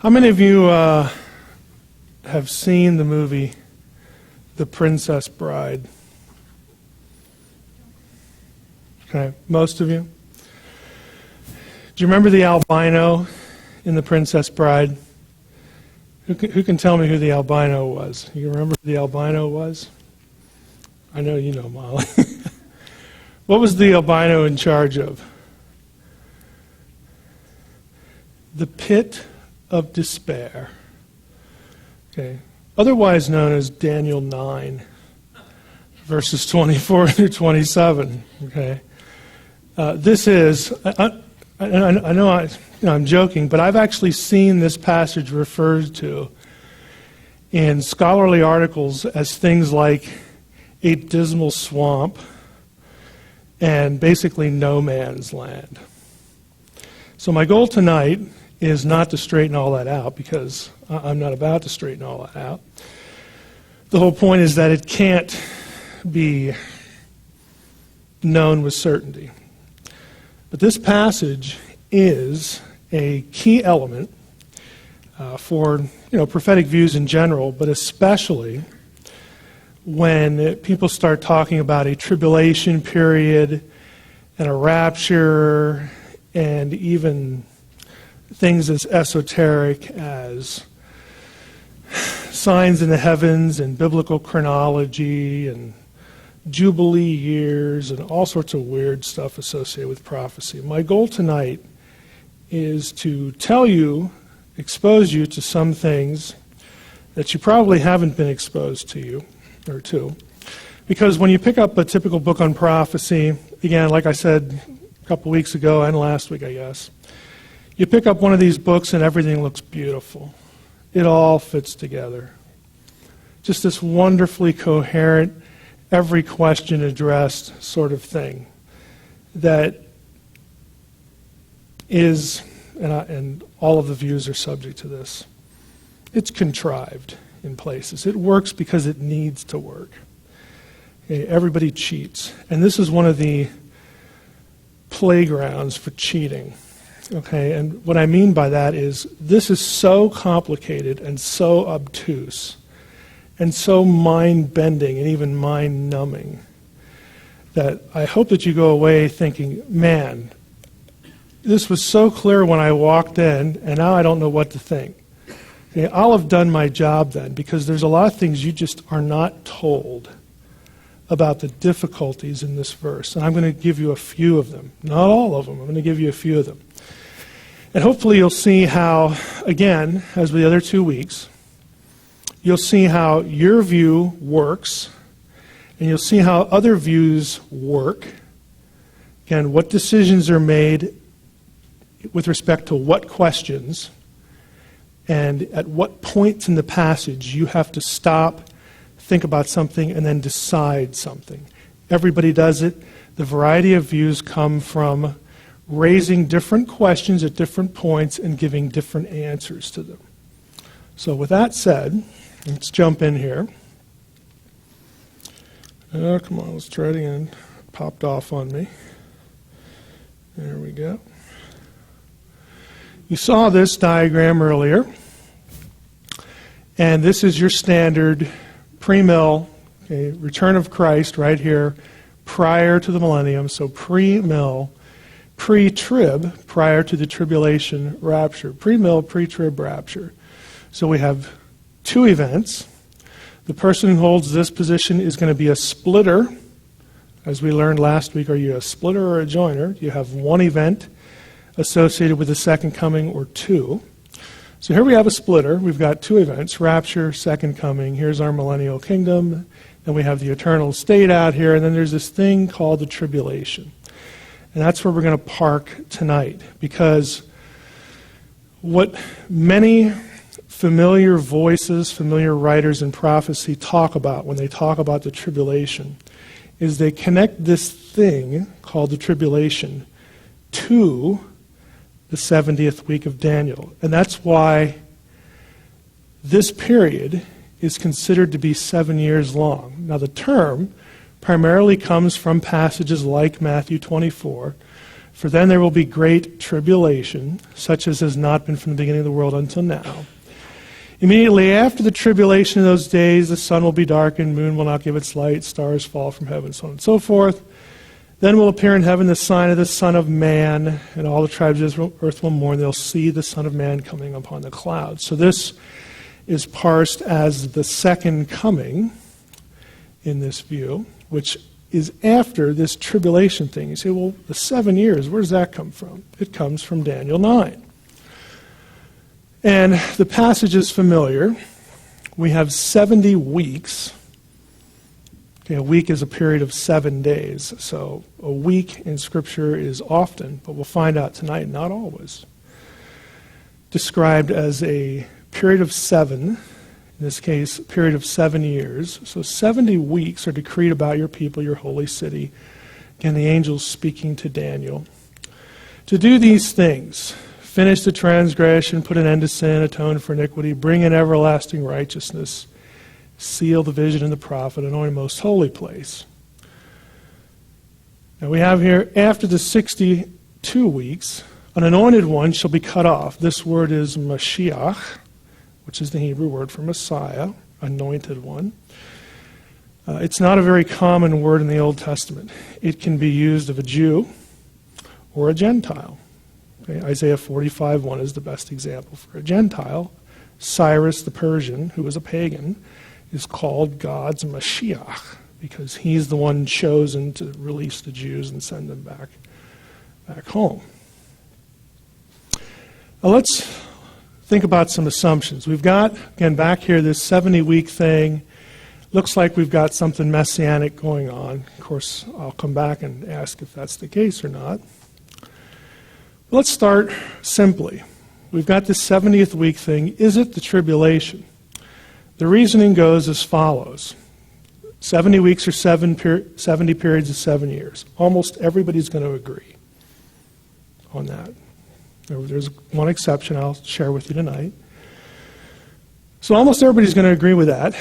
How many of you have seen the movie The Princess Bride? Okay, most of you. Do you remember the albino in The Princess Bride? Who can tell me who the albino was? You remember who the albino was? I know you know, Molly. What was the albino in charge of? The pit of despair. Okay, otherwise known as Daniel 9, verses 24 through 27. Okay, this is. I know I'm joking, but I've actually seen this passage referred to in scholarly articles as things like a dismal swamp and basically no man's land. So my goal tonight is not to straighten all that out, because I'm not about to straighten all that out. The whole point is that it can't be known with certainty. But this passage is a key element for prophetic views in general, but especially when people start talking about a tribulation period and a rapture and even things as esoteric as signs in the heavens and biblical chronology and Jubilee years and all sorts of weird stuff associated with prophecy. My goal tonight is to tell you, expose you to some things that you probably haven't been exposed to, because when you pick up a typical book on prophecy, again, like I said a couple weeks ago and last week, I guess, you pick up one of these books and everything looks beautiful. It all fits together. Just this wonderfully coherent, every question addressed sort of thing that is, and all of the views are subject to this, it's contrived in places. It works because it needs to work. Okay, everybody cheats. And this is one of the playgrounds for cheating. Okay, and what I mean by that is this is so complicated and so obtuse and so mind-bending and even mind-numbing that I hope that you go away thinking, man, this was so clear when I walked in, and now I don't know what to think. Okay, I'll have done my job then, because there's a lot of things you just are not told about the difficulties in this verse. And I'm going to give you a few of them. Not all of them. I'm going to give you a few of them. And hopefully you'll see how, again, as with the other 2 weeks, you'll see how your view works, and you'll see how other views work. Again, what decisions are made with respect to what questions, and at what points in the passage you have to stop, think about something, and then decide something. Everybody does it. The variety of views come from raising different questions at different points and giving different answers to them. So with that said, let's jump in here. Oh, come on, let's try it again. Popped off on me. There we go. You saw this diagram earlier, and this is your standard pre-mill, okay, return of Christ right here, prior to the millennium, so pre-mill, pre-trib, prior to the tribulation rapture, pre-mill, pre-trib rapture. So we have two events. The person who holds this position is going to be a splitter. As we learned last week, are you a splitter or a joiner? You have one event associated with the second coming, or two. So here we have a splitter. We've got two events, rapture, second coming. Here's our millennial kingdom. Then we have the eternal state out here. And then there's this thing called the tribulation. And that's where we're going to park tonight. Because what many familiar voices, familiar writers in prophecy talk about when they talk about the tribulation is they connect this thing called the tribulation to the 70th week of Daniel. And that's why this period is considered to be 7 years long. Now the term primarily comes from passages like Matthew 24 For then there will be great tribulation, such as has not been from the beginning of the world until now. Immediately after the tribulation of those days, the sun will be darkened, moon will not give its light, stars fall from heaven, so on and so forth. Then will appear in heaven the sign of the Son of Man, and all the tribes of earth will mourn. They'll see the Son of Man coming upon the clouds. So this is parsed as the second coming in this view, which is after this tribulation thing. You say, well, the 7 years, where does that come from? It comes from Daniel 9. And the passage is familiar. We have 70 weeks. Okay, a week is a period of 7 days. So a week in Scripture is often, but we'll find out tonight, not always, described as a period of 7, in this case, a period of 7 years. So 70 weeks are decreed about your people, your holy city. Again, the angels speaking to Daniel. To do these things, finish the transgression, put an end to sin, atone for iniquity, bring in everlasting righteousness, seal the vision and the prophet, anoint a most holy place. Now we have here, after the 62 weeks, an anointed one shall be cut off. This word is Mashiach, which is the Hebrew word for Messiah, anointed one. It's not a very common word in the Old Testament. It can be used of a Jew or a Gentile. Okay, Isaiah 45:1 is the best example for a Gentile. Cyrus the Persian, who was a pagan, is called God's Mashiach because he's the one chosen to release the Jews and send them back home. Now let's think about some assumptions. We've got, again, back here this 70-week thing. Looks like we've got something messianic going on. Of course, I'll come back and ask if that's the case or not. Let's start simply. We've got this 70th week thing. Is it the tribulation? The reasoning goes as follows. 70 weeks or 70 periods of 7 years. Almost everybody's going to agree on that. There's one exception I'll share with you tonight. So almost everybody's going to agree with that.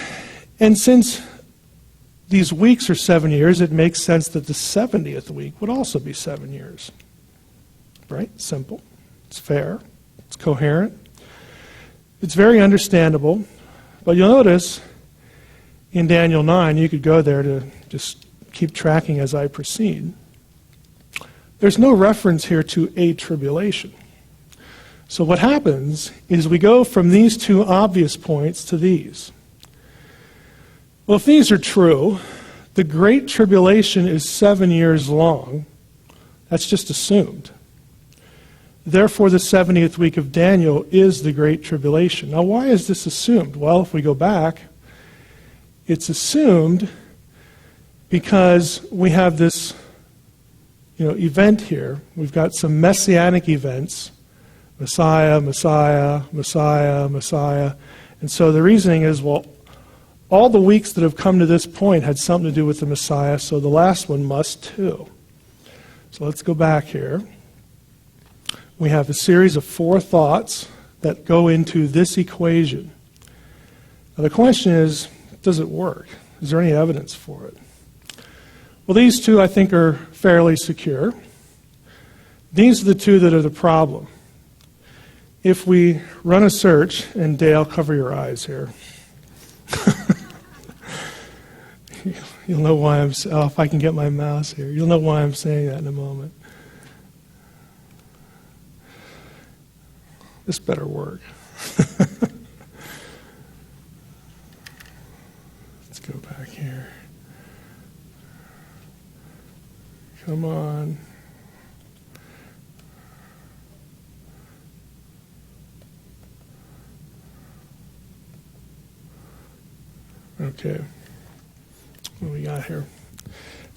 And since these weeks are 7 years, it makes sense that the 70th week would also be 7 years. Right? Simple. It's fair. It's coherent. It's very understandable. But you'll notice in Daniel 9, you could go there to just keep tracking as I proceed. There's no reference here to a tribulation. So what happens is we go from these two obvious points to these. Well, if these are true, the Great Tribulation is 7 years long. That's just assumed. Therefore, the 70th week of Daniel is the Great Tribulation. Now, why is this assumed? Well, if we go back, it's assumed because we have this event here. We've got some messianic events, Messiah, Messiah, Messiah, Messiah. And so the reasoning is, well, all the weeks that have come to this point had something to do with the Messiah, so the last one must too. So let's go back here. We have a series of 4 thoughts that go into this equation. Now the question is, does it work? Is there any evidence for it? Well, these two I think are fairly secure. These are the two that are the problem. If we run a search, and Dale, cover your eyes here. You'll know why I'm, if I can get my mouse here, you'll know why I'm saying that in a moment. This better work. Let's go back here. Come on. Okay. What do we got here?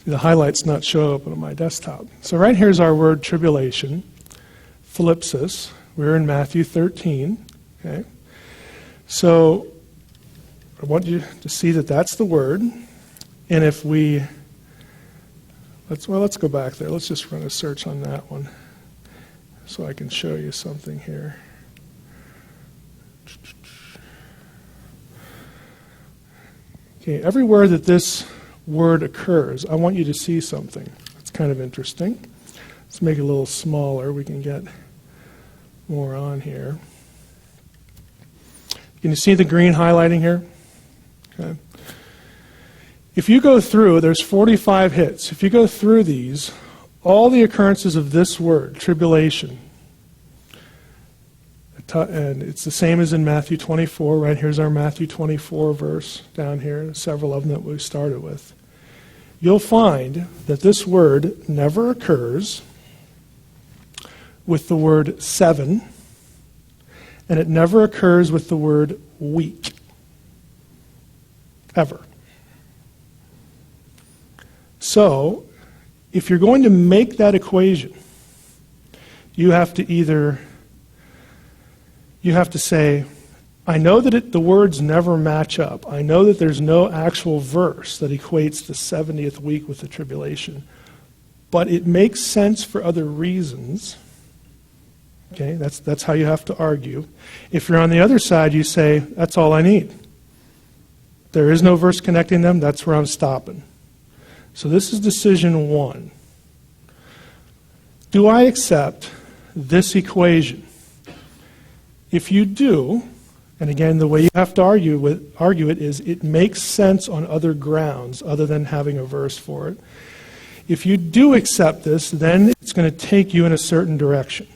See, the highlights not show up on my desktop. So right here's our word tribulation, thlipsis. We're in Matthew 13. Okay. So I want you to see that that's the word. And if we, let's go back there. Let's just run a search on that one so I can show you something here. Okay, everywhere that this word occurs, I want you to see something. It's kind of interesting. Let's make it a little smaller. We can get more on here. Can you see the green highlighting here? Okay. If you go through, there's 45 hits. If you go through these, all the occurrences of this word, tribulation, and it's the same as in Matthew 24, right? Here's our Matthew 24 verse down here, several of them that we started with. You'll find that this word never occurs with the word 7, and it never occurs with the word week, ever. So, if you're going to make that equation, you have to say, I know that the words never match up. I know that there's no actual verse that equates the 70th week with the tribulation. But it makes sense for other reasons. Okay, that's how you have to argue. If you're on the other side, you say, that's all I need. There is no verse connecting them, that's where I'm stopping. So this is decision 1. Do I accept this equation? If you do, and again, the way you have to argue it is it makes sense on other grounds other than having a verse for it. If you do accept this, then it's going to take you in a certain direction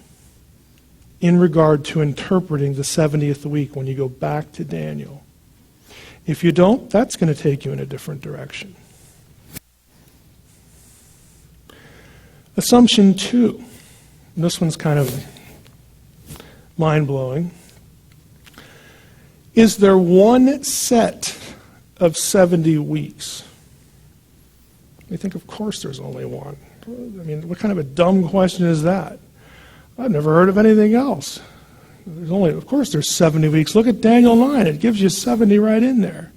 in regard to interpreting the 70th week when you go back to Daniel. If you don't, that's going to take you in a different direction. Assumption 2. And this one's kind of mind-blowing. Is there one set of 70 weeks? You think, of course there's only one. I mean, what kind of a dumb question is that? I've never heard of anything else. Of course there's 70 weeks. Look at Daniel 9. It gives you 70 right in there.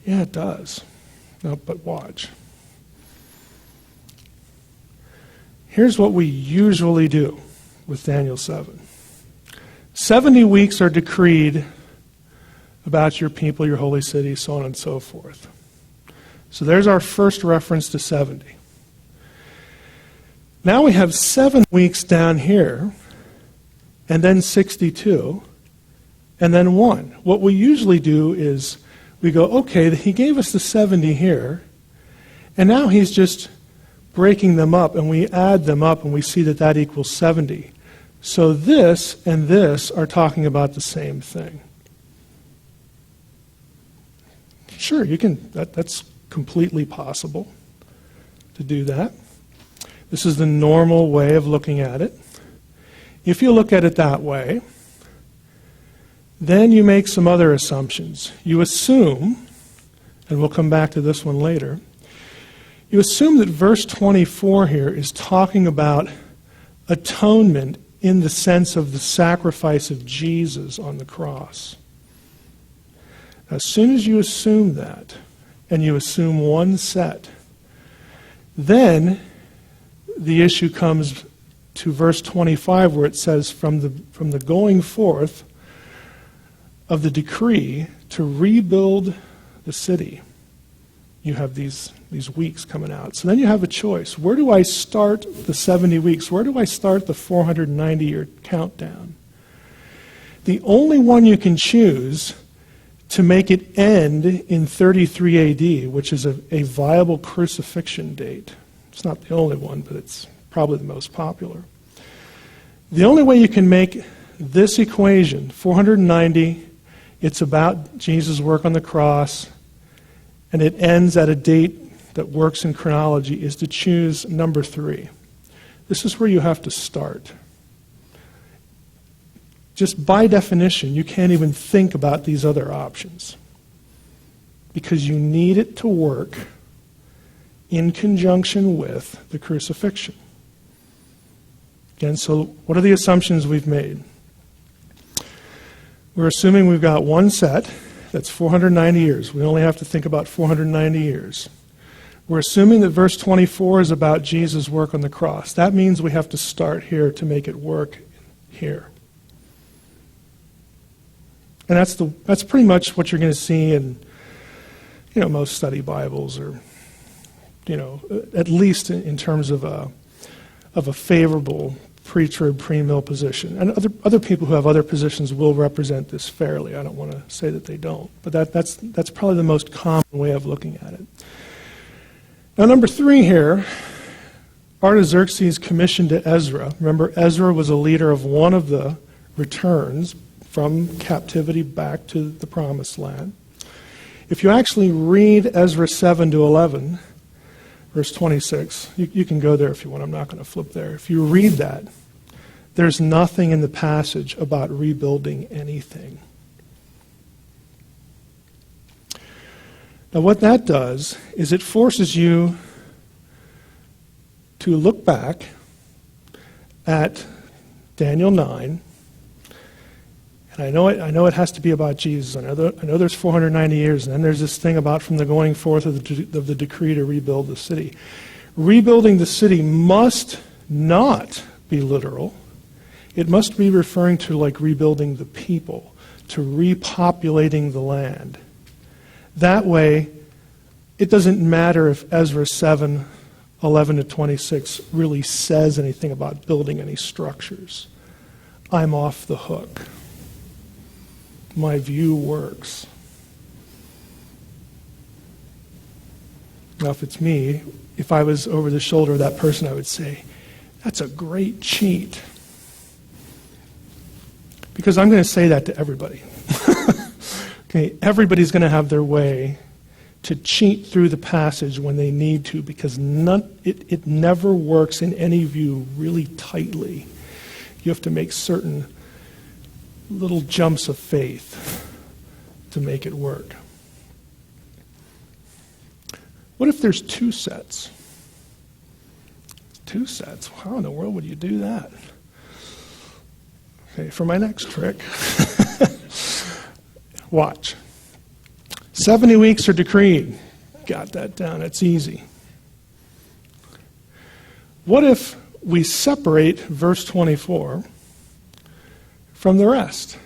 Yeah, it does. No, but watch. Here's what we usually do with Daniel 7. 70 weeks are decreed about your people, your holy city, so on and so forth. So there's our first reference to 70. Now we have 7 weeks down here, and then 62, and then 1. What we usually do is we go, okay, he gave us the 70 here, and now he's just breaking them up, and we add them up, and we see that that equals 70. So this and this are talking about the same thing. Sure, you can. That's completely possible to do that. This is the normal way of looking at it. If you look at it that way, then you make some other assumptions. You assume, and we'll come back to this one later, you assume that verse 24 here is talking about atonement in the sense of the sacrifice of Jesus on the cross. As soon as you assume that, and you assume one set, then the issue comes to verse 25 where it says, from the going forth of the decree to rebuild the city, you have these weeks coming out. So then you have a choice. Where do I start the 70 weeks? Where do I start the 490-year countdown? The only one you can choose to make it end in 33 AD, which is a viable crucifixion date. It's not the only one, but it's probably the most popular. The only way you can make this equation, 490, it's about Jesus' work on the cross, and it ends at a date that works in chronology, is to choose number 3. This is where you have to start. Just by definition, you can't even think about these other options because you need it to work in conjunction with the crucifixion. Again, so what are the assumptions we've made? We're assuming we've got one set that's 490 years. We only have to think about 490 years. We're assuming that verse 24 is about Jesus' work on the cross. That means we have to start here to make it work here. And that's pretty much what you're going to see in most study Bibles, or at least in terms of a of a favorable pre-trib, pre-mill position. And other people who have other positions will represent this fairly. I don't want to say that they don't, but that's probably the most common way of looking at it. Now, number 3 here, Artaxerxes commissioned to Ezra. Remember, Ezra was a leader of one of the returns from captivity back to the Promised Land. If you actually read Ezra 7 to 11, verse 26, you can go there if you want. I'm not going to flip there. If you read that, there's nothing in the passage about rebuilding anything. Now, what that does is it forces you to look back at Daniel 9. And I know it has to be about Jesus. I know there's 490 years, and then there's this thing about from the going forth of the decree to rebuild the city. Rebuilding the city must not be literal. It must be referring to like rebuilding the people, to repopulating the land. That way, it doesn't matter if Ezra 7, 11 to 26 really says anything about building any structures. I'm off the hook. My view works. Now, if it's me, if I was over the shoulder of that person, I would say, that's a great cheat. Because I'm going to say that to everybody. Okay, everybody's going to have their way to cheat through the passage when they need to, because it never works in any view really tightly. You have to make certain little jumps of faith to make it work. What if there's 2 sets? 2 sets? How in the world would you do that? Okay, for my next trick, watch. 70 weeks are decreed. Got that down. It's easy. What if we separate verse 24 from the rest?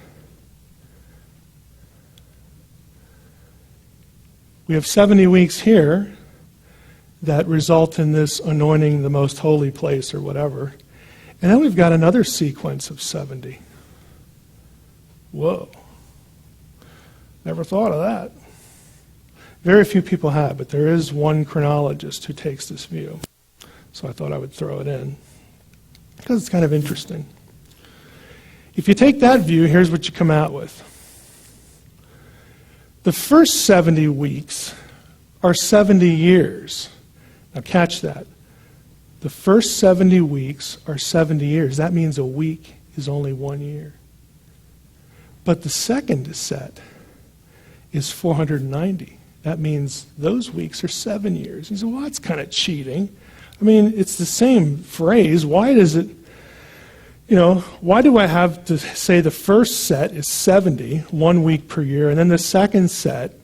We have 70 weeks here that result in this anointing the most holy place or whatever. And then we've got another sequence of 70. Whoa. Never thought of that. Very few people have, but there is one chronologist who takes this view. So I thought I would throw it in, because it's kind of interesting. If you take that view, here's what you come out with. The first 70 weeks are 70 years. Now catch that. The first 70 weeks are 70 years. That means a week is only 1 year. But the second set is 490. That means those weeks are 7 years. You say, well, that's kind of cheating. I mean, it's the same phrase. Why does it, why do I have to say the first set is 70, 1 week per year, and then the second set,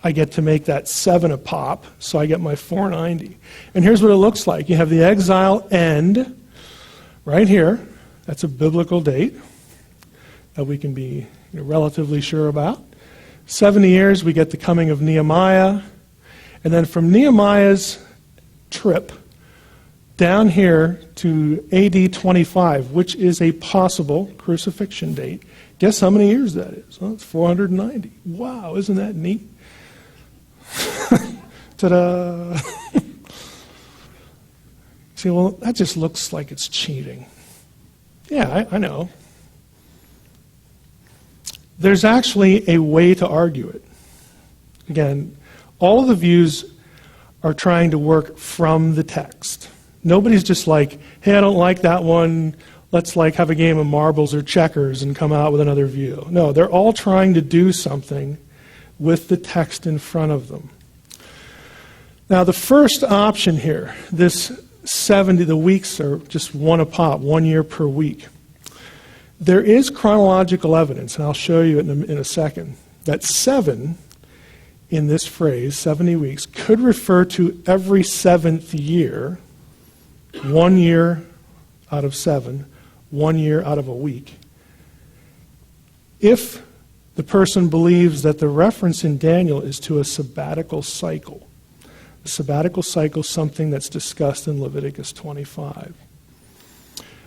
I get to make that 7 a pop, so I get my 490. And here's what it looks like. You have the exile end right here. That's a biblical date that we can be relatively sure about. 70 years, we get the coming of Nehemiah. And then from Nehemiah's trip down here to AD 25, which is a possible crucifixion date, guess how many years that is? Well, it's 490. Wow, isn't that neat? Ta-da! See, well, that just looks like it's cheating. Yeah, I know. There's actually a way to argue it. Again, all of the views are trying to work from the text. Nobody's just like, hey, I don't like that one. Let's have a game of marbles or checkers and come out with another view. No, they're all trying to do something with the text in front of them. Now, the first option here, this 70, the weeks are just 1 a pop, 1 year per week. There is chronological evidence, and I'll show you it in a second, that 7 in this phrase, 70 weeks, could refer to every 7th year, 1 year out of 7, 1 year out of a week. If the person believes that the reference in Daniel is to a sabbatical cycle. A sabbatical cycle is something that's discussed in Leviticus 25.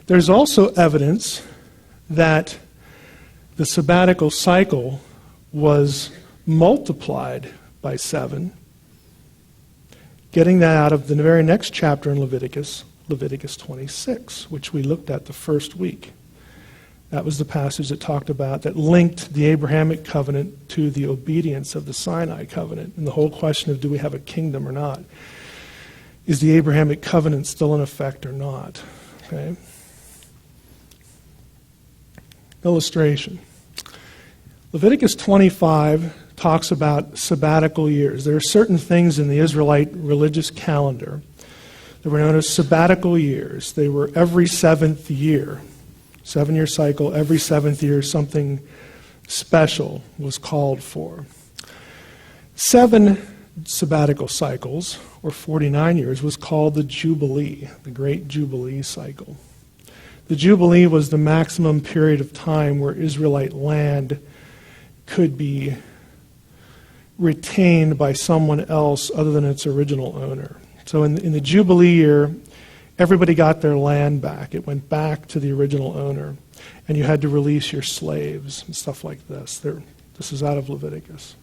There's also evidence that the sabbatical cycle was multiplied by 7, getting that out of the very next chapter in Leviticus, Leviticus 26, which we looked at the first week. That was the passage that talked about, that linked the Abrahamic covenant to the obedience of the Sinai covenant, and the whole question of do we have a kingdom or not. Is the Abrahamic covenant still in effect or not? Okay. Illustration. Leviticus 25 talks about sabbatical years. There are certain things in the Israelite religious calendar that were known as sabbatical years. They were every 7th year. 7-year cycle, every 7th year something special was called for. 7 sabbatical cycles, or 49 years, was called the Jubilee, the Great Jubilee cycle. The Jubilee was the maximum period of time where Israelite land could be retained by someone else other than its original owner. So in the Jubilee year, everybody got their land back. It went back to the original owner. And you had to release your slaves and stuff like this. This is out of Leviticus.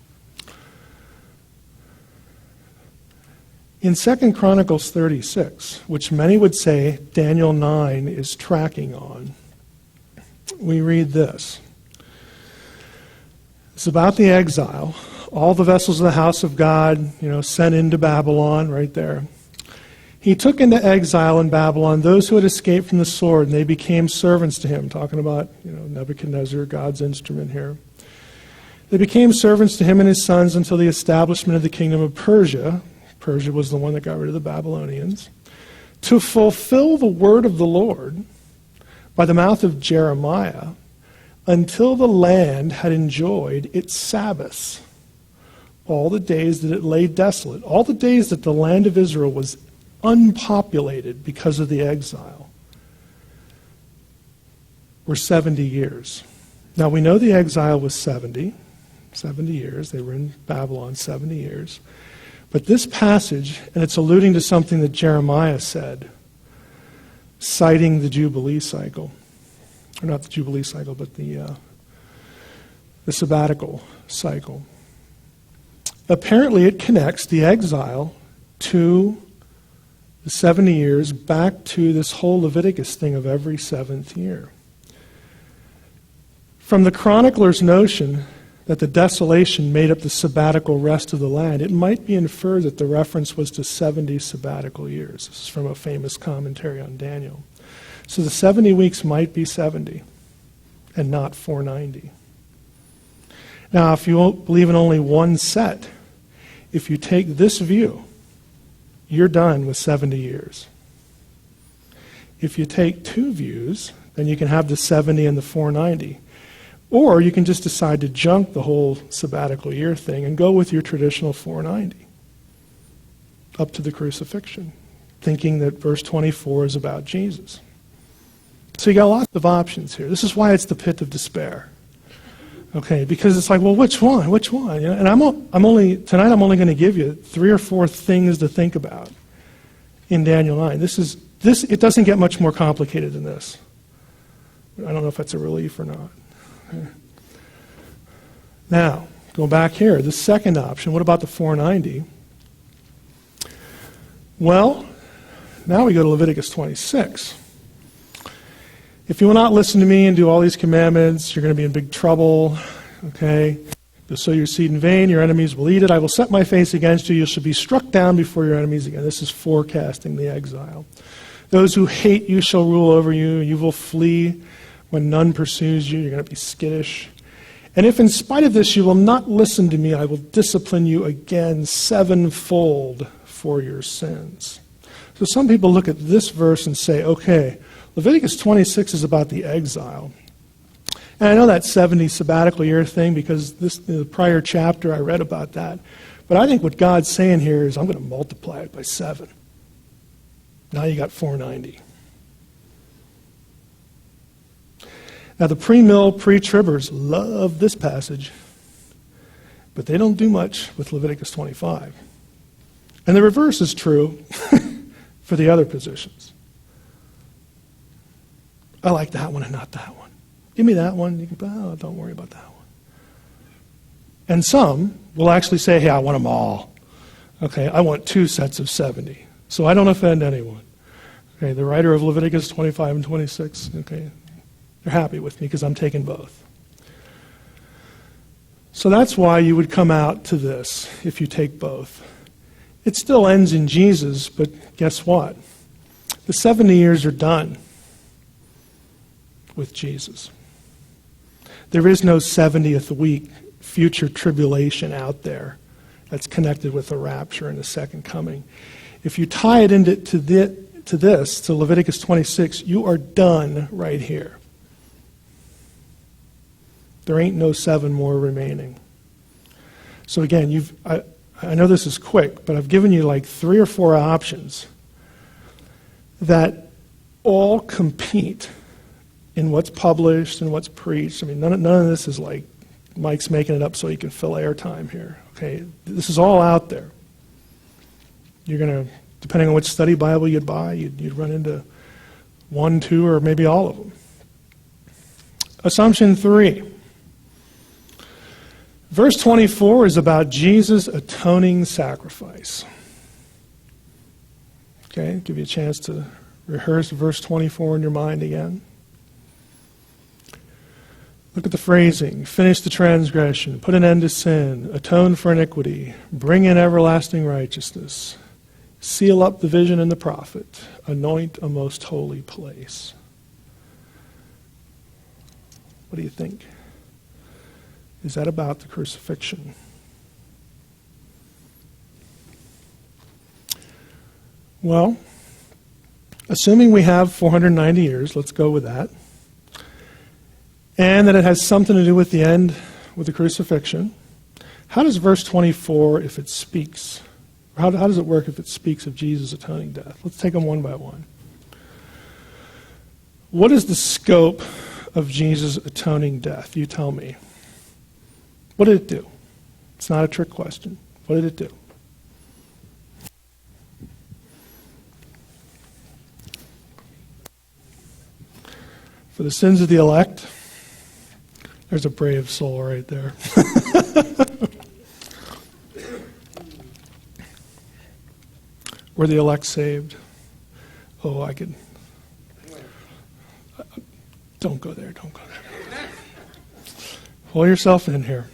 In 2 Chronicles 36, which many would say Daniel 9 is tracking on, we read this. It's about the exile. All the vessels of the house of God, sent into Babylon, right there. He took into exile in Babylon those who had escaped from the sword, and they became servants to him. Talking about, Nebuchadnezzar, God's instrument here. They became servants to him and his sons until the establishment of the kingdom of Persia. Persia was the one that got rid of the Babylonians. To fulfill the word of the Lord by the mouth of Jeremiah, until the land had enjoyed its Sabbaths, all the days that it lay desolate, all the days that the land of Israel was unpopulated because of the exile, were 70 years. Now we know the exile was 70 years. They were in Babylon 70 years. But this passage, and it's alluding to something that Jeremiah said, citing the Jubilee cycle, or not the Jubilee cycle, but the sabbatical cycle. Apparently it connects the exile to the 70 years back to this whole Leviticus thing of every 7th year. From the chronicler's notion that the desolation made up the sabbatical rest of the land, it might be inferred that the reference was to 70 sabbatical years. This is from a famous commentary on Daniel. So the 70 weeks might be 70 and not 490. Now, if you believe in only one set, if you take this view, you're done with 70 years. If you take 2 views, then you can have the 70 and the 490. Or you can just decide to junk the whole sabbatical year thing and go with your traditional 490 up to the crucifixion, thinking that verse 24 is about Jesus. So you got lots of options here. This is why it's the pit of despair. Okay, because it's like, well, which one? Which one? And I'm only going to give you 3 or 4 things to think about in Daniel 9. It doesn't get much more complicated than this. I don't know if that's a relief or not. Okay. Now, go back here. The second option, what about the 490? Well, now we go to Leviticus 26. If you will not listen to me and do all these commandments, you're going to be in big trouble. Okay? You'll sow your seed in vain, your enemies will eat it. I will set my face against you. You shall be struck down before your enemies again. This is forecasting the exile. Those who hate you shall rule over you. You will flee when none pursues you. You're going to be skittish. And if in spite of this you will not listen to me, I will discipline you again 7-fold for your sins. So some people look at this verse and say, okay, Leviticus 26 is about the exile. And I know that 70 sabbatical year thing because the prior chapter I read about that. But I think what God's saying here is I'm going to multiply it by 7. Now you got 490. Now the pre-mill, pre-tribbers love this passage, but they don't do much with Leviticus 25. And the reverse is true for the other positions. I like that one and not that one. Give me that one. You can, oh, don't worry about that one. And some will actually say, hey, I want them all. Okay, I want 2 sets of 70. So I don't offend anyone. Okay, the writer of Leviticus 25 and 26, okay, they're happy with me because I'm taking both. So that's why you would come out to this if you take both. It still ends in Jesus, but guess what? The 70 years are done with Jesus. There is no 70th week future tribulation out there that's connected with the rapture and the second coming. If you tie it into to Leviticus 26, you are done right here. There ain't no 7 more remaining. So again, I know this is quick, but I've given you like 3 or 4 options that all compete in what's published and what's preached. I mean, none of this is like Mike's making it up so he can fill airtime here. Okay, this is all out there. You're going to, depending on which study Bible you'd buy, you'd run into 1, 2, or maybe all of them. Assumption 3. Verse 24 is about Jesus' atoning sacrifice. Okay, give you a chance to rehearse verse 24 in your mind again. Look at the phrasing. Finish the transgression, put an end to sin, atone for iniquity, bring in everlasting righteousness, seal up the vision and the prophet, anoint a most holy place. What do you think? Is that about the crucifixion? Well, assuming we have 490 years, let's go with that, and that it has something to do with the end, with the crucifixion, how does verse 24, if it speaks, how does it work if it speaks of Jesus' atoning death? Let's take them one by one. What is the scope of Jesus' atoning death? You tell me. What did it do? It's not a trick question. What did it do? For the sins of the elect, there's a brave soul right there. Were the elect saved? Oh, I could. Don't go there, don't go there. Pull yourself in here.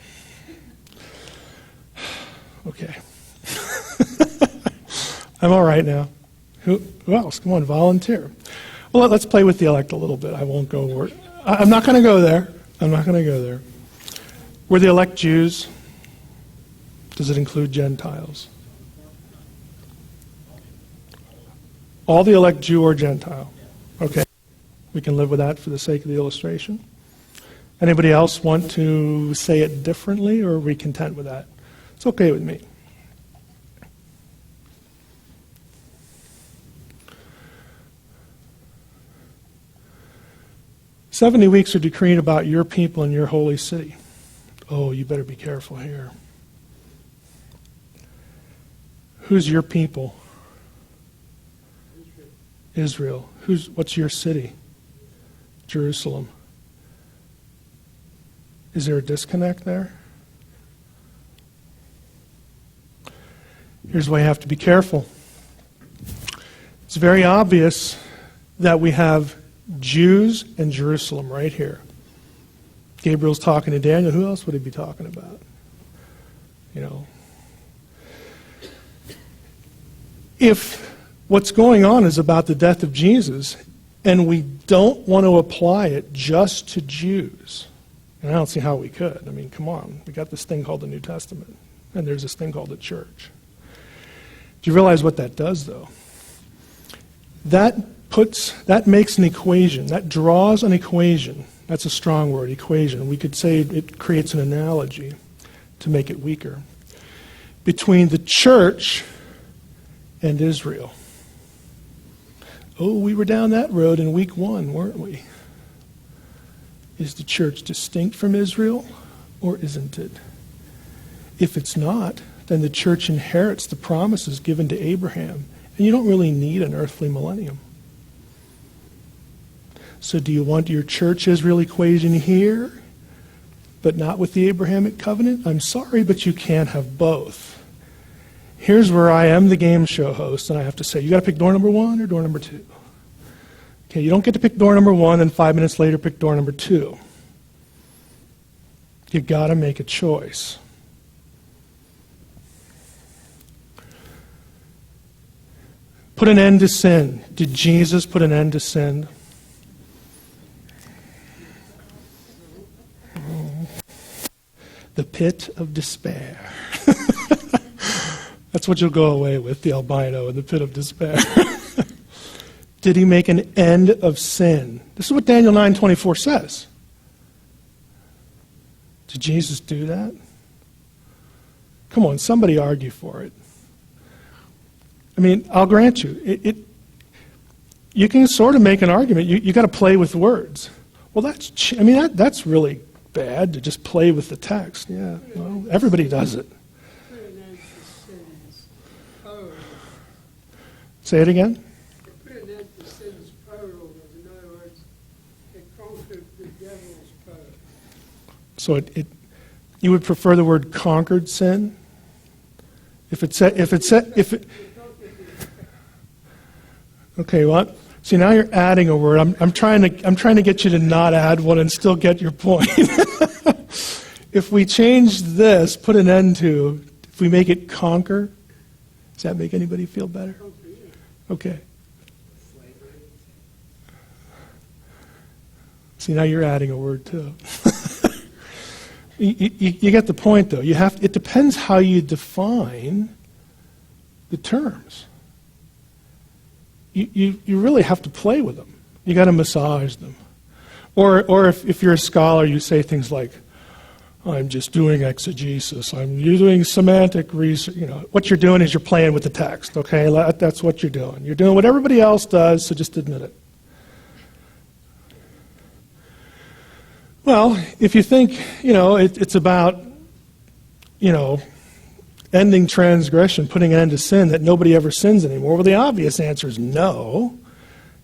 Okay. I'm all right now. Who else? Come on, volunteer. Well, let's play with the elect a little bit. I won't go over it. I'm not going to go there. Were the elect Jews? Does it include Gentiles? All the elect Jew or Gentile? Okay. We can live with that for the sake of the illustration. Anybody else want to say it differently, or are we content with that? It's okay with me. "70 weeks are decreed about your people and your holy city." Oh, you better be careful here. Who's your people? Israel. What's your city? Jerusalem. Is there a disconnect there? Here's why you have to be careful. It's very obvious that we have Jews and Jerusalem right here. Gabriel's talking to Daniel. Who else would he be talking about? If what's going on is about the death of Jesus, and we don't want to apply it just to Jews, and I don't see how we could. I mean, come on. We got this thing called the New Testament, and there's this thing called the church. Do you realize what that does, though? That makes an equation. That draws an equation. That's a strong word, equation. We could say it creates an analogy to make it weaker. Between the church and Israel. Oh, we were down that road in week 1, weren't we? Is the church distinct from Israel, or isn't it? If it's not, then the church inherits the promises given to Abraham, and you don't really need an earthly millennium. So do you want your church Israel equation here, but not with the Abrahamic covenant? I'm sorry, but you can't have both. Here's where I am the game show host, and I have to say, you got to pick door number 1 or door number 2. Okay, you don't get to pick door number 1 and 5 minutes later pick door number 2. You got to make a choice. Put an end to sin. Did Jesus put an end to sin? The pit of despair. That's what you'll go away with, the albino and the pit of despair. Did he make an end of sin? This is what Daniel 9:24 says. Did Jesus do that? Come on, somebody argue for it. I mean, I'll grant you, you can sort of make an argument. You got to play with words. Well, that's really bad to just play with the text. Yeah, well, everybody does it. Say it again. So you would prefer the word conquered sin? Okay, well, see, now you're adding a word. I'm trying to get you to not add one and still get your point. If we change this, put an end to, if we make it conquer, does that make anybody feel better? Okay. See, now you're adding a word too. You get the point, though. It depends how you define the terms. You really have to play with them. You got to massage them. Or if you're a scholar, you say things like, I'm just doing exegesis. I'm doing semantic research. What you're doing is you're playing with the text, okay? That's what you're doing. You're doing what everybody else does, so just admit it. Well, if you think, it's about, ending transgression, putting an end to sin, that nobody ever sins anymore, well, the obvious answer is no.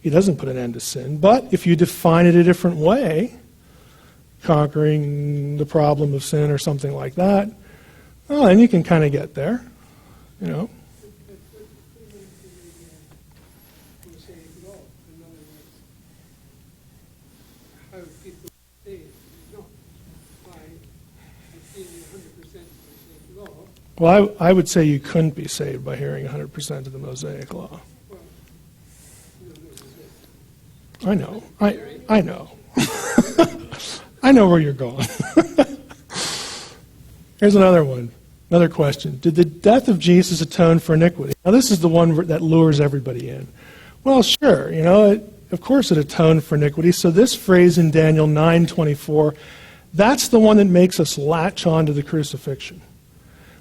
He doesn't put an end to sin. But if you define it a different way, conquering the problem of sin or something like that, well, then you can kind of get there, Well, I would say you couldn't be saved by hearing 100% of the Mosaic Law. I know. I know. I know where you're going. Here's another one. Another question. Did the death of Jesus atone for iniquity? Now, this is the one that lures everybody in. Well, sure. Of course it atoned for iniquity. So this phrase in Daniel 9:24, that's the one that makes us latch on to the crucifixion.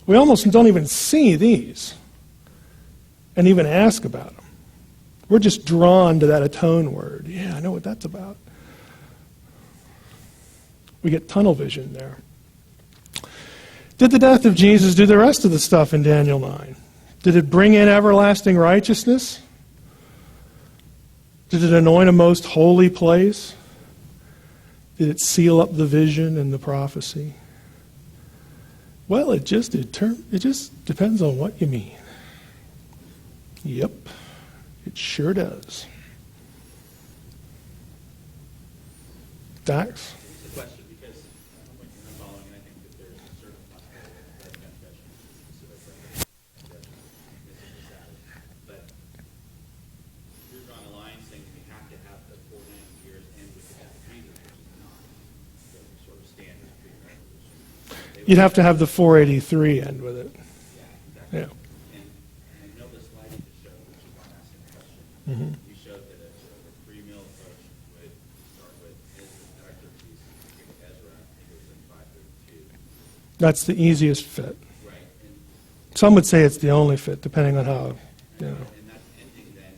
We almost don't even see these and even ask about them. We're just drawn to that atone word. Yeah, I know what that's about. We get tunnel vision there. Did the death of Jesus do the rest of the stuff in Daniel 9? Did it bring in everlasting righteousness? Did it anoint a most holy place? Did it seal up the vision and the prophecy? Well, it just depends on what you mean. Yep, it sure does. Dax? It's a question because I'm following, and I think that there's a certain possibility that confession is specific, but you're drawing a line saying we have to have the 490 years end with the death of Jesus, which is not the sort of standard pre-revolution. You'd have to have the 483 end with it. Yeah, exactly. Yeah. And I know the slide you just showed, which is why I'm asking the question. Mm-hmm. You showed that a sort of a pre-mill approach would start with Exegesis, Ezra, I think it was in 532. That's the easiest fit. Right. And Some would say it's the only fit, depending on how, and that's ending then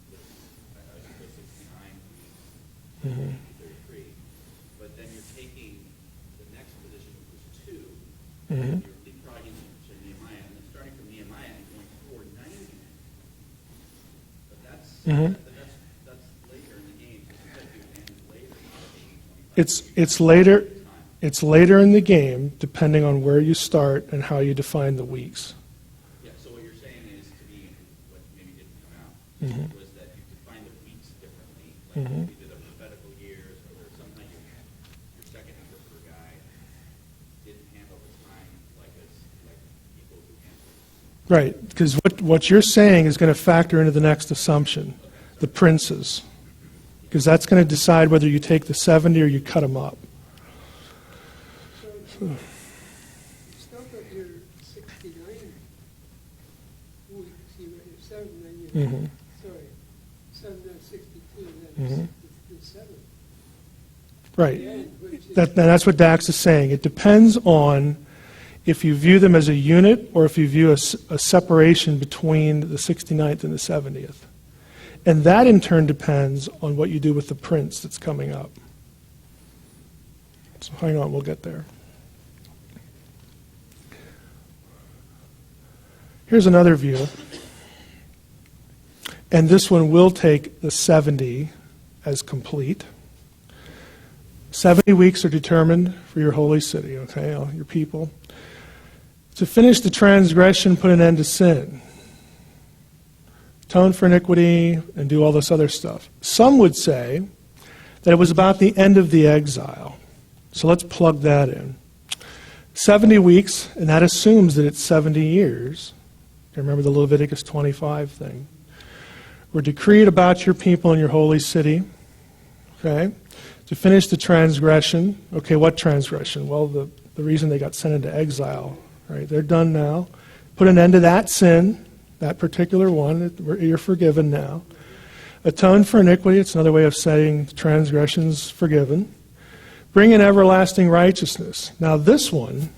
with 69, Mm-hmm. 33. But then you're taking the next position, which is 2, Mm-hmm. you're leapfrogging to Nehemiah, and then starting from Nehemiah and going 490. But that's Mm-hmm. that's later in the game. It's later. It's later in the game, depending on where you start and how you define the weeks. Yeah, so what you're saying is, to me, what maybe didn't come out, was that you define the weeks differently. Like you did the prophetical years, or sometimes your second interpreter guy didn't handle the time like people who handle it. Right, because what you're saying is going to factor into the next assumption, the princes. Because that's going to decide whether you take the 70 or you cut them up. So, stop at your 69 weeks, you went 7, then you, sorry, 7, then 62, and then the 7. Right. The end, which is, That's what Dax is saying. It depends on if you view them as a unit or if you view a separation between the 69th and the 70th. And that in turn depends on what you do with the prince that's coming up. So hang on, we'll get there. Here's another view. And this one will take the 70 as complete. 70 weeks are determined for your holy city, okay, all your people. To finish the transgression, put an end to sin. Atone for iniquity, and do all this other stuff. Some would say that it was about the end of the exile. So let's plug that in. 70 weeks, and that assumes that it's 70 years. Remember the Leviticus 25 thing. Were decreed about your people and your holy city. Okay? To finish the transgression. Okay, what transgression? Well, the reason they got sent into exile. Right? They're done now. Put an end to that sin, that particular one. You're forgiven now. Atone for iniquity. It's another way of saying transgressions forgiven. Bring in everlasting righteousness. Now this one,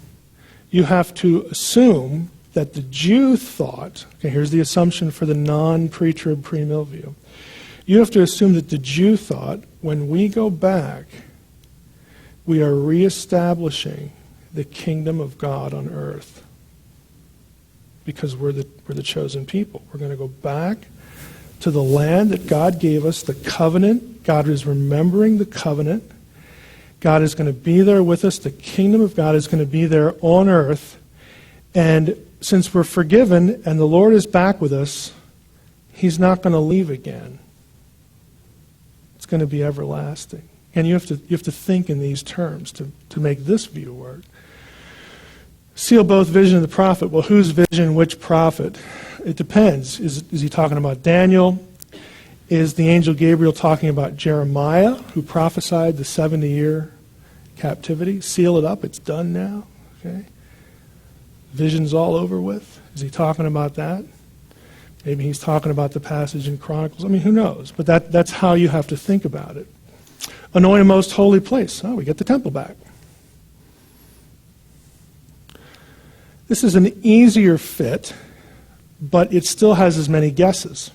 you have to assume that the Jew thought, okay, here's the assumption for the non-pre-trib, pre-mill view. You have to assume that the Jew thought, when we go back, we are reestablishing the kingdom of God on earth. Because we're the chosen people. We're going to go back to the land that God gave us, the covenant. God is remembering the covenant. God is going to be there with us. The kingdom of God is going to be there on earth. And since we're forgiven and the Lord is back with us, He's not going to leave again. It's going to be everlasting. And you have to think in these terms to make this view work. Seal both vision of the prophet. Well, whose vision, which prophet? It depends. Is he talking about Daniel? Is the angel Gabriel talking about Jeremiah, who prophesied the 70-year captivity? Seal it up. It's done now. Okay. Vision's all over with. Is he talking about that? Maybe he's talking about the passage in Chronicles. I mean, who knows? But that's how you have to think about it. Anoint a most holy place. Oh, we get the temple back. This is an easier fit, but it still has as many guesses.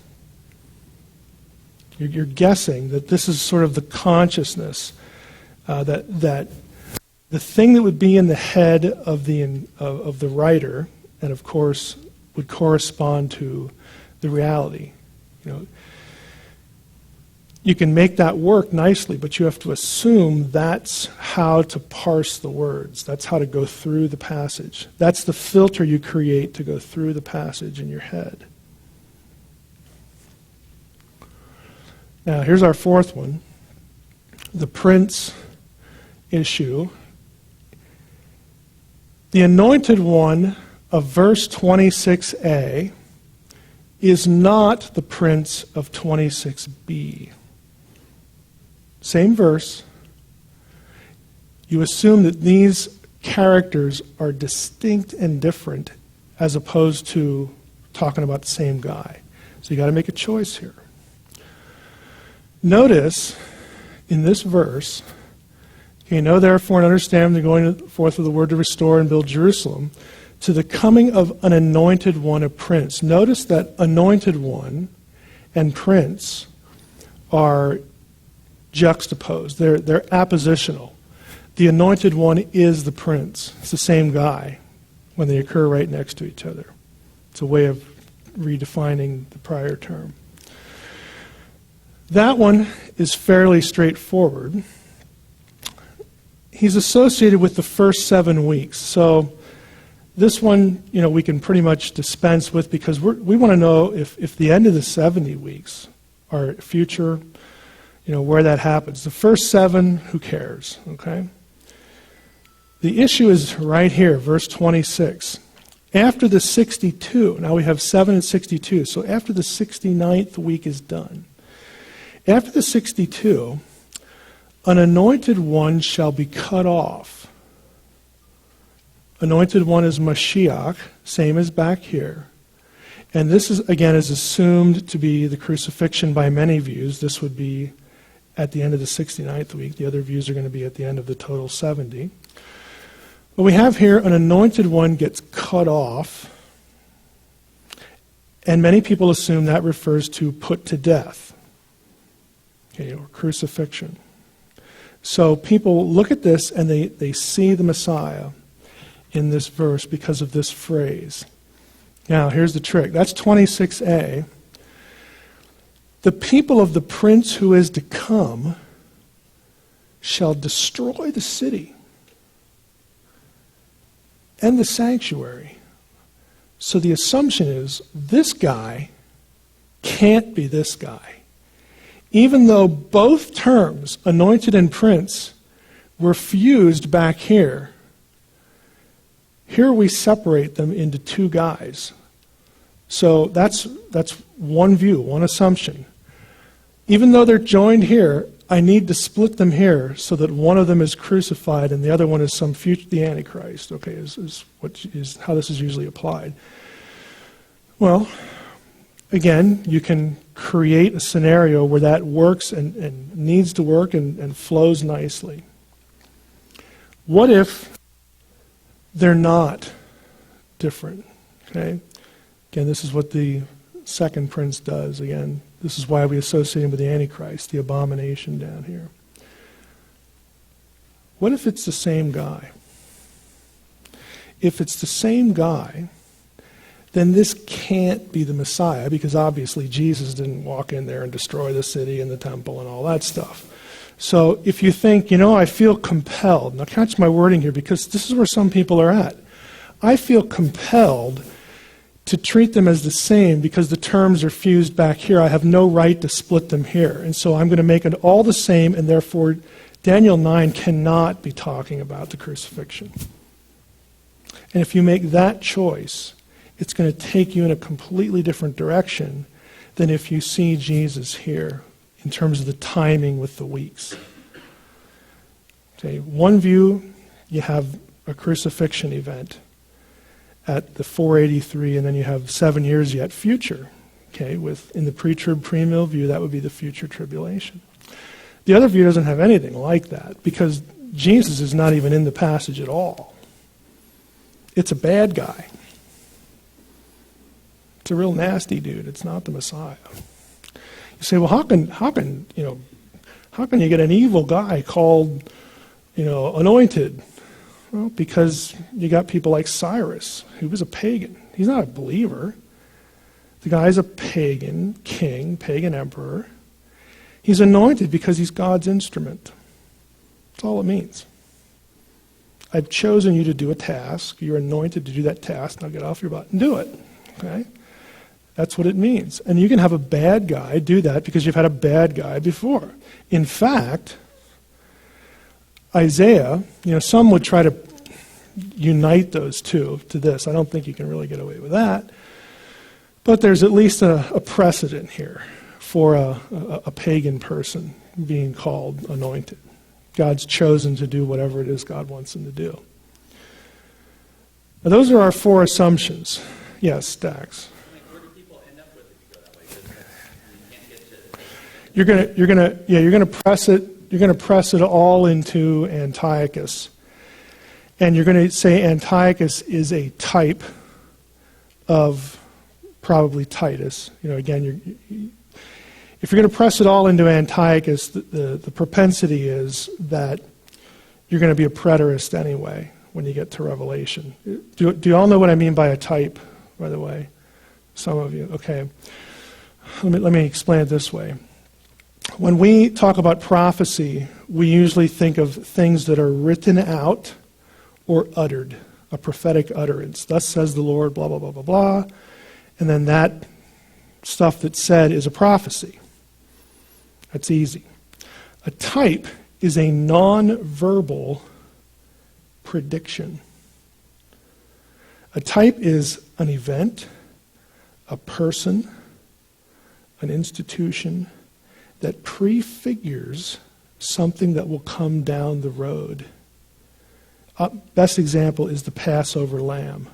You're guessing that this is sort of the consciousness, that the thing that would be in the head of the writer, and of course would correspond to the reality. You can make that work nicely, but you have to assume that's how to parse the words. That's how to go through the passage. That's the filter you create to go through the passage in your head. Now, here's our fourth one. The prince issue. The anointed one of verse 26a is not the prince of 26b. Same verse. You assume that these characters are distinct and different as opposed to talking about the same guy. So you got to make a choice here. Notice in this verse, okay, know therefore and understand the going forth of the word to restore and build Jerusalem, to the coming of an anointed one, a prince. Notice that anointed one and prince are juxtaposed. They're appositional. The anointed one is the prince. It's the same guy when they occur right next to each other. It's a way of redefining the prior term. That one is fairly straightforward. he's associated with the first 7 weeks. So this one, we can pretty much dispense with because we want to know if the end of the 70 weeks are future, where that happens. The first 7, who cares, okay? The issue is right here, verse 26. After the 62, now we have 7 and 62, so after the 69th week is done. After the 62, an anointed one shall be cut off. Anointed one is Mashiach, same as back here. And this is assumed to be the crucifixion by many views. This would be at the end of the 69th week. The other views are going to be at the end of the total 70. But we have here an anointed one gets cut off. And many people assume that refers to put to death, or crucifixion. So people look at this and they see the Messiah in this verse because of this phrase. Now, here's the trick. That's 26a. The people of the prince who is to come shall destroy the city and the sanctuary. So the assumption is this guy can't be this guy. Even though both terms, anointed and prince, were fused back here, here we separate them into 2 guys. So that's one view, one assumption. Even though they're joined here, I need to split them here so that one of them is crucified and the other one is some future, the Antichrist, okay, is how this is usually applied. Well, again, you can create a scenario where that works and needs to work and flows nicely. What if they're not different? Okay? Again, this is what the second prince does. Again, this is why we associate him with the Antichrist, the abomination down here. What if it's the same guy? If it's the same guy, then this can't be the Messiah, because obviously Jesus didn't walk in there and destroy the city and the temple and all that stuff. So if you think, I feel compelled, now catch my wording here, because this is where some people are at. I feel compelled to treat them as the same because the terms are fused back here. I have no right to split them here. And so I'm going to make it all the same, and therefore Daniel 9 cannot be talking about the crucifixion. And if you make that choice, it's going to take you in a completely different direction than if you see Jesus here in terms of the timing with the weeks. Okay, one view, you have a crucifixion event at the 483, and then you have 7 years yet future. Okay, in the pre-trib, premill view, that would be the future tribulation. The other view doesn't have anything like that because Jesus is not even in the passage at all. It's a bad guy. It's a real nasty dude. It's not the Messiah. You say, well, how can you get an evil guy called, anointed? Well, because you got people like Cyrus, who was a pagan. He's not a believer. The guy's a pagan king, pagan emperor. He's anointed because he's God's instrument. That's all it means. I've chosen you to do a task. You're anointed to do that task. Now get off your butt and do it. Okay? That's what it means. And you can have a bad guy do that because you've had a bad guy before. In fact, Isaiah, some would try to unite those two to this. I don't think you can really get away with that. But there's at least a precedent here for a pagan person being called anointed. God's chosen to do whatever it is God wants him to do. Now, those are our 4 assumptions. Yes, Dax. Where do people end up with if you go that way? Because you can't get to. You're going to press it all into Antiochus. And you're going to say Antiochus is a type of probably Titus. Again, if you're going to press it all into Antiochus, the propensity is that you're going to be a preterist anyway when you get to Revelation. Do you all know what I mean by a type, by the way? Some of you. Okay. Let me explain it this way. When we talk about prophecy, we usually think of things that are written out or uttered, a prophetic utterance. Thus says the Lord, blah, blah, blah, blah, blah. And then that stuff that's said is a prophecy. That's easy. A type is a non-verbal prediction. A type is an event, a person, an institution that prefigures something that will come down the road. Best example is the Passover lamb.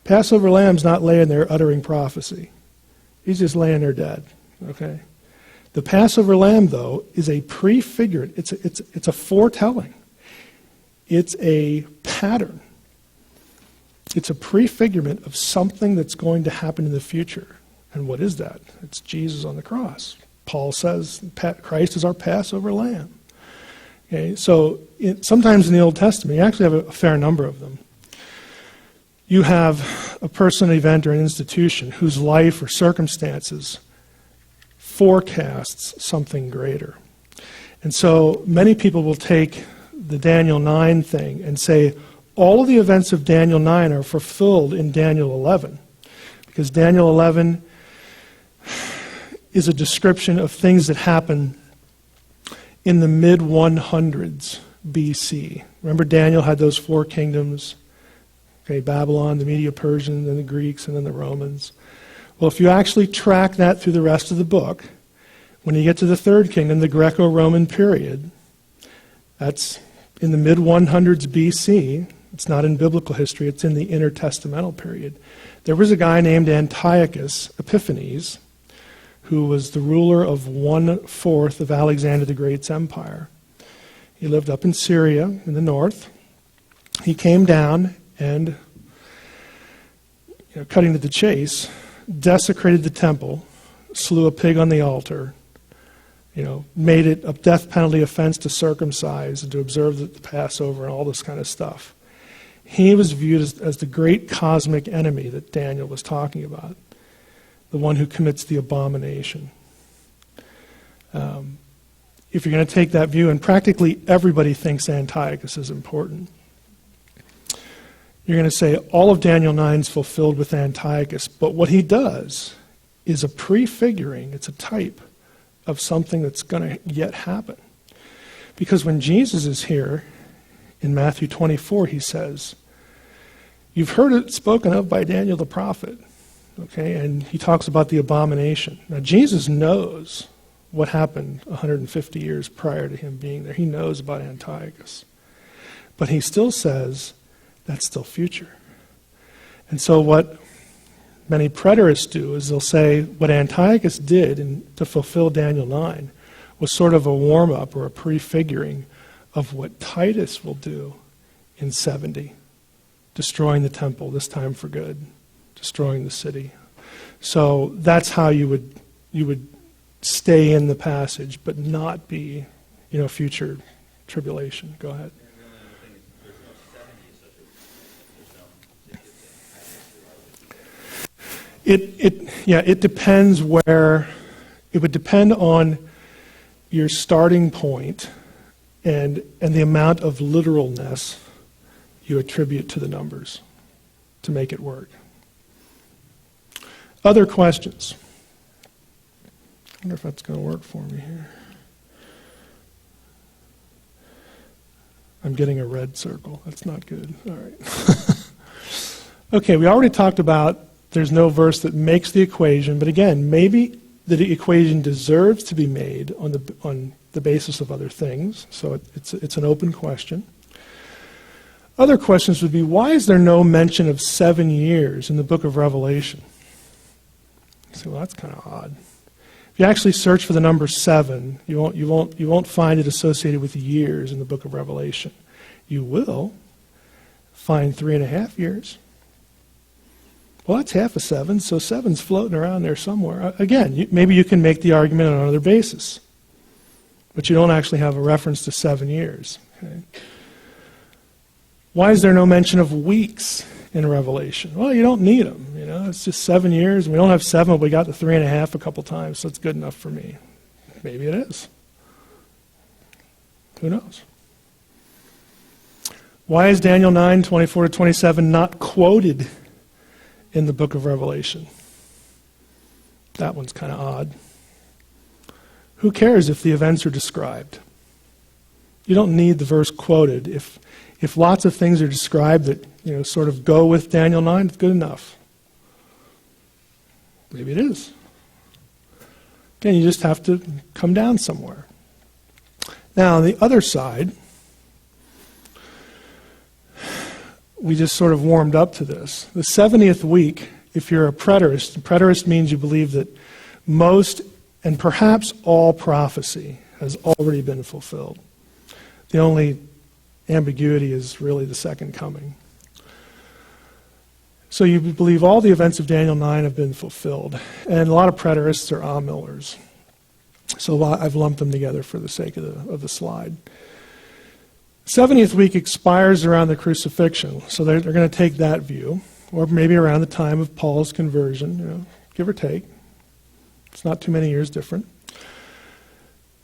Passover lamb's not laying there uttering prophecy. He's just laying there dead. Okay? The Passover lamb, though, is a prefigurement. It's a foretelling. It's a pattern. It's a prefigurement of something that's going to happen in the future. And what is that? It's Jesus on the cross. Paul says Christ is our Passover lamb. Okay, so sometimes in the Old Testament, you actually have a fair number of them. You have a person, event, or an institution whose life or circumstances forecasts something greater. And so many people will take the Daniel 9 thing and say all of the events of Daniel 9 are fulfilled in Daniel 11. Because Daniel 11 is a description of things that happen in the mid-100s BC. Remember Daniel had those 4 kingdoms, okay, Babylon, the Medo-Persian, then the Greeks, and then the Romans. Well, if you actually track that through the rest of the book, when you get to the 3rd kingdom, the Greco-Roman period, that's in the mid-100s BC. It's not in biblical history, it's in the intertestamental period. There was a guy named Antiochus Epiphanes, who was the ruler of 1/4 of Alexander the Great's empire. He lived up in Syria in the north. He came down and, cutting to the chase, desecrated the temple, slew a pig on the altar, made it a death penalty offense to circumcise and to observe the Passover and all this kind of stuff. He was viewed as the great cosmic enemy that Daniel was talking about. The one who commits the abomination. If you're going to take that view, and practically everybody thinks Antiochus is important, you're going to say all of Daniel 9 is fulfilled with Antiochus, but what he does is a prefiguring, it's a type of something that's going to yet happen. Because when Jesus is here, in Matthew 24, he says, "You've heard it spoken of by Daniel the prophet." Okay, and he talks about the abomination. Now, Jesus knows what happened 150 years prior to him being there. He knows about Antiochus. But he still says that's still future. And so what many preterists do is they'll say what Antiochus did to fulfill Daniel 9 was sort of a warm-up or a prefiguring of what Titus will do in 70, destroying the temple, this time for good. Destroying the city. So that's how you would stay in the passage, but not be, future tribulation. Go ahead. It depends where. It would depend on your starting point and the amount of literalness you attribute to the numbers to make it work. Other questions? I wonder if that's going to work for me here. I'm getting a red circle. That's not good. All right. Okay, we already talked about there's no verse that makes the equation, but again, maybe the equation deserves to be made on the basis of other things, so it's an open question. Other questions would be, why is there no mention of 7 years in the book of Revelation? You say, well, that's kind of odd. If you actually search for the number 7, you won't find it associated with years in the book of Revelation. You will find 3.5 years. Well, that's half of 7, so 7's floating around there somewhere. Again, maybe you can make the argument on another basis, but you don't actually have a reference to 7 years. Okay? Why is there no mention of weeks in Revelation? Well, you don't need them. It's just 7 years. We don't have 7, but we got the 3.5 a couple times, so it's good enough for me. Maybe it is. Who knows? Why is Daniel 9:24-27 not quoted in the book of Revelation? That one's kind of odd. Who cares if the events are described? You don't need the verse quoted. If lots of things are described that, sort of go with Daniel 9, it's good enough. Maybe it is. Again, you just have to come down somewhere. Now, on the other side, we just sort of warmed up to this. The 70th week, if you're a preterist means you believe that most and perhaps all prophecy has already been fulfilled. The only ambiguity is really the second coming. So you believe all the events of Daniel 9 have been fulfilled. And a lot of preterists are Millers. So I've lumped them together for the sake of the slide. 70th week expires around the crucifixion. So they're going to take that view. Or maybe around the time of Paul's conversion, give or take. It's not too many years different.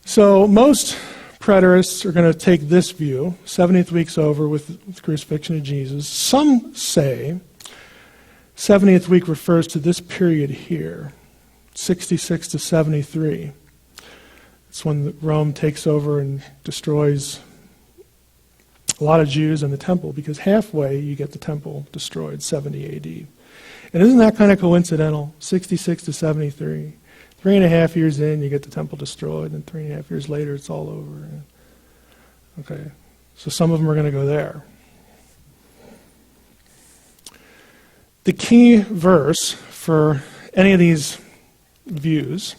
So most preterists are going to take this view. 70th week's over with the crucifixion of Jesus. Some say 70th week refers to this period here, 66 to 73. It's when Rome takes over and destroys a lot of Jews in the temple, because halfway you get the temple destroyed, 70 AD. And isn't that kind of coincidental? 66 to 73. 3.5 years in, you get the temple destroyed, and 3.5 years later, it's all over. Okay, so some of them are going to go there. The key verse for any of these views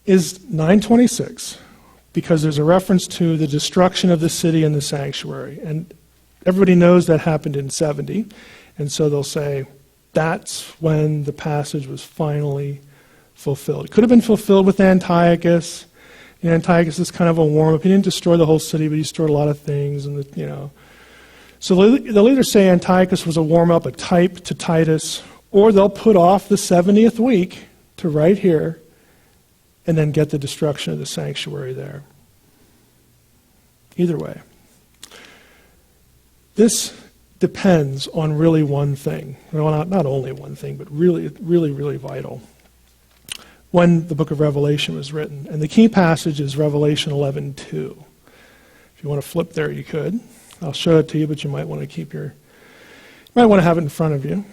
is 9:26, because there's a reference to the destruction of the city and the sanctuary. And everybody knows that happened in 70, and so they'll say that's when the passage was finally fulfilled. It could have been fulfilled with Antiochus. Antiochus is kind of a warm-up. He didn't destroy the whole city, but he destroyed a lot of things. And So they'll either say Antiochus was a warm-up, a type to Titus, or they'll put off the 70th week to right here and then get the destruction of the sanctuary there. Either way. This depends on really one thing. Well, not only one thing, but really, really, really vital. When the book of Revelation was written. And the key passage is Revelation 11:2. If you want to flip there, you could. I'll show it to you, but you might want to have it in front of you.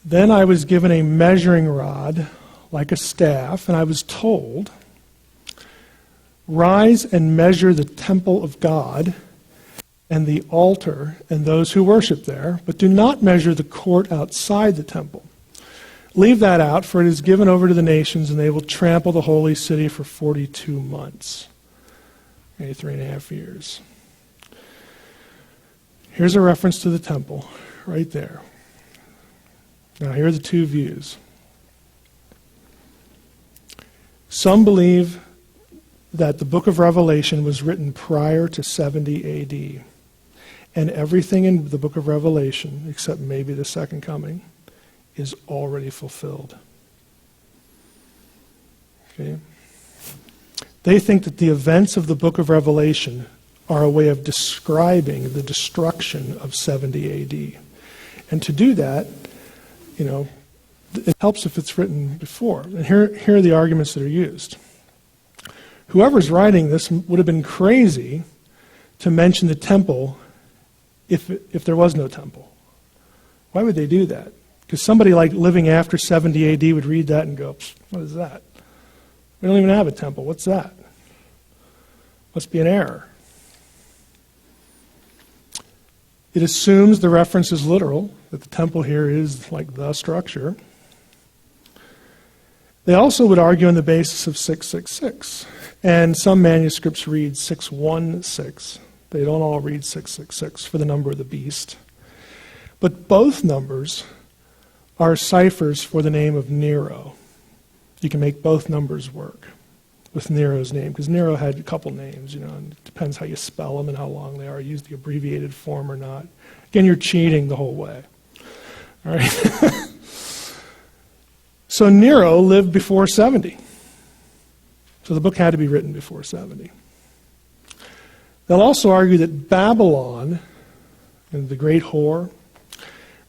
Then I was given a measuring rod like a staff, and I was told, rise and measure the temple of God and the altar and those who worship there, but do not measure the court outside the temple. Leave that out, for it is given over to the nations, and they will trample the holy city for 42 months. 3.5 years. Here's a reference to the temple, right there. Now here are the two views. Some believe that the book of Revelation was written prior to 70 AD. And everything in the book of Revelation, except maybe the second coming, is already fulfilled. Okay? They think that the events of the book of Revelation are a way of describing the destruction of 70 AD. And to do that, it helps if it's written before. And here are the arguments that are used. Whoever's writing this would have been crazy to mention the temple if there was no temple. Why would they do that? Because somebody like living after 70 AD would read that and go, what is that? We don't even have a temple. What's that? Must be an error. It assumes the reference is literal, that the temple here is like the structure. They also would argue on the basis of 666. And some manuscripts read 616. They don't all read 666 for the number of the beast. But both numbers are ciphers for the name of Nero. You can make both numbers work with Nero's name, because Nero had a couple names, and it depends how you spell them and how long they are. Use the abbreviated form or not. Again, you're cheating the whole way. All right. So Nero lived before 70. So the book had to be written before 70. They'll also argue that Babylon, and the great whore,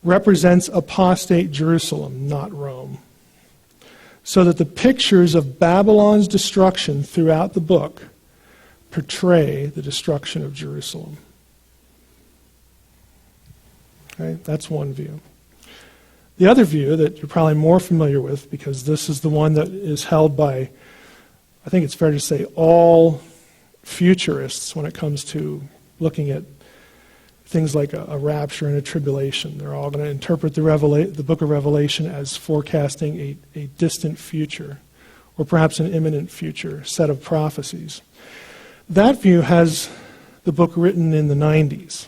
represents apostate Jerusalem, not Rome. So that the pictures of Babylon's destruction throughout the book portray the destruction of Jerusalem. Okay, that's one view. The other view that you're probably more familiar with, because this is the one that is held by, I think it's fair to say, all futurists when it comes to looking at things like a rapture and a tribulation. They're all going to interpret the book of Revelation as forecasting a distant future, or perhaps an imminent future set of prophecies. That view has the book written in the 90s.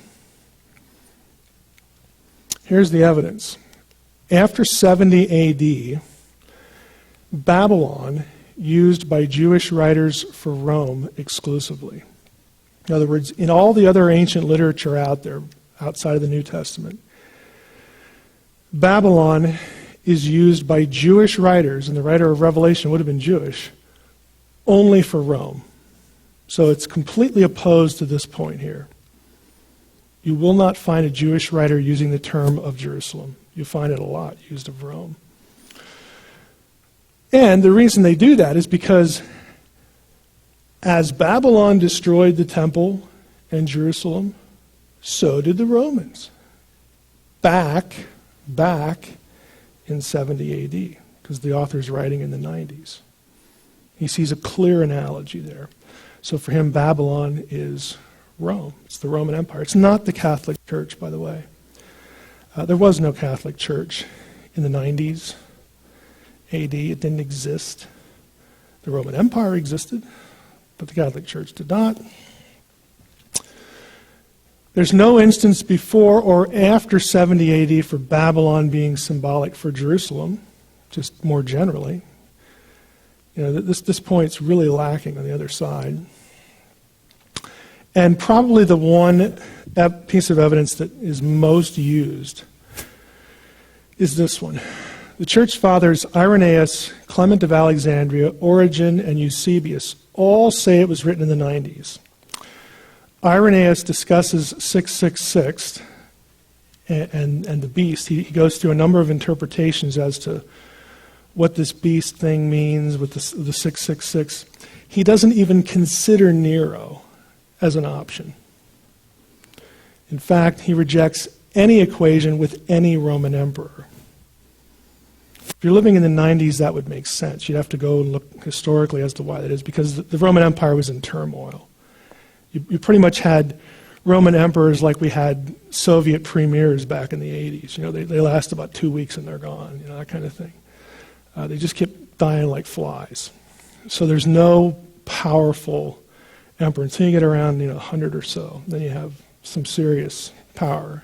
Here's the evidence. After 70 A.D., Babylon used by Jewish writers for Rome exclusively. In other words, in all the other ancient literature out there, outside of the New Testament, Babylon is used by Jewish writers, and the writer of Revelation would have been Jewish, only for Rome. So it's completely opposed to this point here. You will not find a Jewish writer using the term of Jerusalem. You find it a lot used of Rome. And the reason they do that is because as Babylon destroyed the temple and Jerusalem, so did the Romans. Back in 70 AD, because the author's writing in the 90s. He sees a clear analogy there. So for him, Babylon is Rome. It's the Roman Empire. It's not the Catholic Church, by the way. There was no Catholic Church in the 90s AD. It didn't exist. The Roman Empire existed, but the Catholic Church did not. There's no instance before or after 70 AD for Babylon being symbolic for Jerusalem, just more generally. You know, this point's really lacking on the other side. And probably the one piece of evidence that is most used is this one. The church fathers Irenaeus, Clement of Alexandria, Origen, and Eusebius all say it was written in the 90s. Irenaeus discusses 666 and the beast. He goes through a number of interpretations as to what this beast thing means with the 666. He doesn't even consider Nero as an option. In fact, he rejects any equation with any Roman emperor. If you're living in the 90s, that would make sense. You'd have to go and look historically as to why that is, because the Roman Empire was in turmoil. You pretty much had Roman emperors like we had Soviet premiers back in the 80s. You know, they last about 2 weeks and they're gone, you know, that kind of thing. They just kept dying like flies. So there's no powerful emperor until you get around 100 or so. Then you have some serious power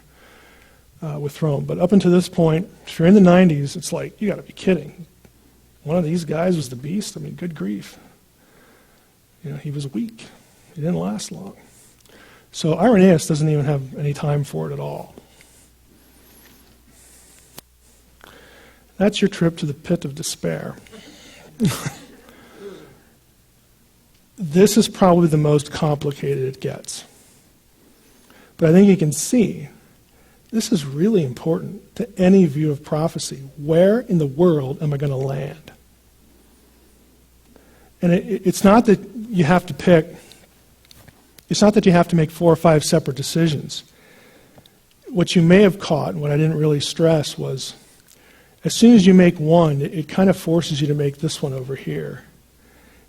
with Rome. But up until this point, if you're in the 90s, it's like, you got to be kidding. One of these guys was the beast? I mean, good grief. You know, he was weak. He didn't last long. So Irenaeus doesn't even have any time for it at all. That's your trip to the pit of despair. This is probably the most complicated it gets. But I think you can see this is really important to any view of prophecy. Where in the world am I going to land? And it's not that you have to pick, it's not that you have to make 4 or 5 separate decisions. What you may have caught, and what I didn't really stress, was as soon as you make one, it kind of forces you to make this one over here.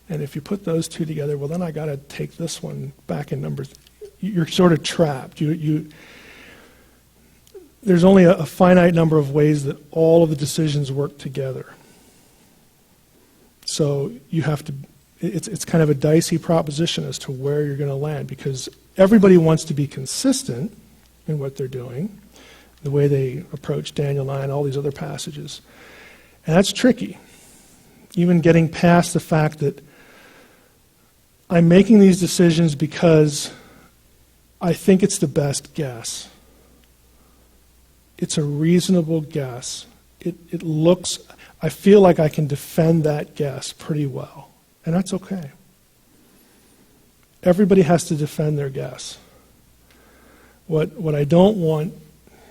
And if you put those two together, well, then I got to take this one back in numbers. You're sort of trapped. There's only a finite number of ways that all of the decisions work together. So you have to, it's kind of a dicey proposition as to where you're going to land, because everybody wants to be consistent in what they're doing, the way they approach Daniel 9, all these other passages. And that's tricky. Even getting past the fact that I'm making these decisions because I think it's the best guess. It's a reasonable guess it looks, I feel like I can defend that guess pretty well. And that's okay. Everybody has to defend their guess. What I don't want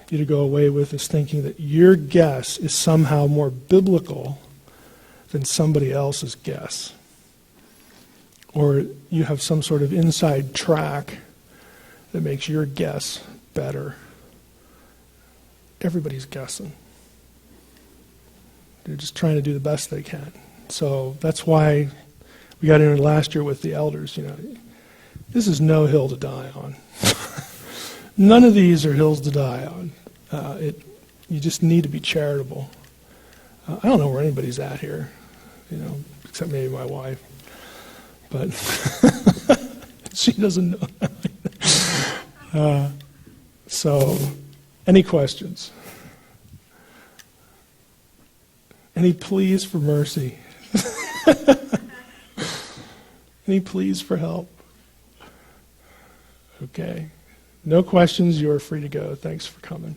you to go away with is thinking that your guess is somehow more biblical than somebody else's guess. Or you have some sort of inside track that makes your guess better. Everybody's guessing. They're just trying to do the best they can. So that's why we got in last year with the elders. This is no hill to die on. None of these are hills to die on. You just need to be charitable. I don't know where anybody's at here, except maybe my wife. But she doesn't know. So, any questions? Any pleas for mercy? Any pleas for help? Okay. No questions, you are free to go. Thanks for coming.